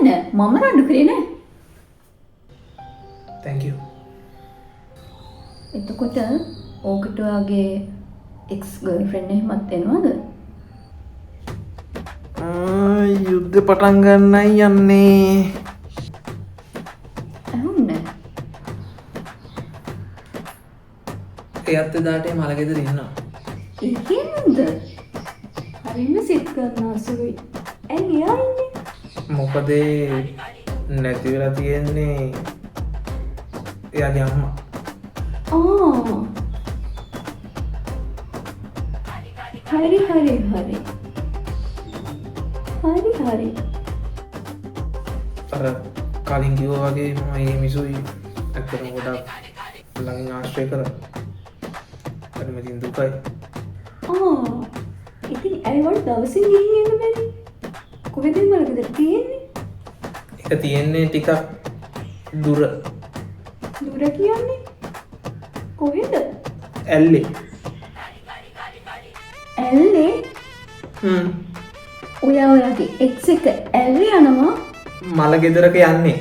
නෑ මම රණ්ඩු කරේ නෑ. thank you. එතකොට ඕකට ඔයාගේ එක්ස් ගර්ල්ෆ්‍රෙන්ඩ් එහෙමත් එනවද? යුද්ධ පටන් ගන්නයි යන්නේ. ඇහුන්නේ? එයත් එදාට මල ගෙදර ඉන්නවා. එහෙමද? හරිම සිත් කරන අසුරුයි. ඇයි එයා ඉන්නේ? මොකද නැති වෙලා තියෙන්නේ එයාගේ අම්මා. හරි. අර කලින් කිව්වා වගේ මම මේ මිසුයි ඇත්තටම ගොඩක් ළඟින් ආශ්‍රය කරා. හරිම ඉතින් දුකයි. ඉතින් ඇයිවට දවසින් ගිහින් එන්න බැරි? කොහෙද මලකද තියෙන්නේ? ඒක තියෙන්නේ ටිකක් දුර. දුර කියන්නේ? කොහෙද? ඇල්ලේ. ඇල්ලේ? ඔයාගේ එක්ස් එක ඇල්ලේ යනවා? මල ගෙදරක යන්නේ.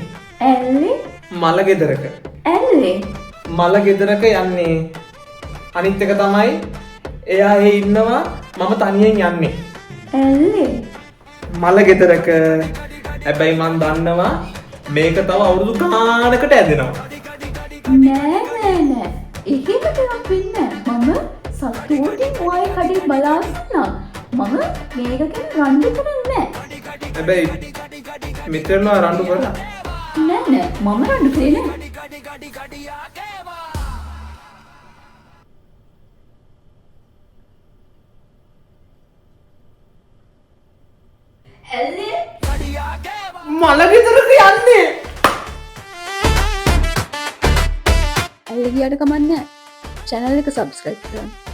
ඇල්ලේ? මල ගෙදරක. ඇල්ලේ? මල ගෙදරක යන්නේ. අනිත් එක තමයි එයා ඒ ඉන්නවා මම තනියෙන් යන්නේ. ඇල්ලේ? මල ගෙදරක. හැබැයි මන් දන්නවා මේක තව අවුරුදු ගානකට ඇදෙනවා. නෑ. එහෙම දෙයක් වෙන්නේ නෑ. මම සතුටින් ඔයාගේ කඩේ බලාගෙන මම මේක ගැන රණ්ඩු කරන්නේ නෑ. හැබැයි මිත්‍රන්ව රණ්ඩු කරා. නෑ මම රණ්ඩු කරේ නෑ. ඇල්ලේ? මල ගෙදරක යන්නේ. ඇල්ලේ ගියාට කමක් නෑ. channel එක subscribe කරන්න.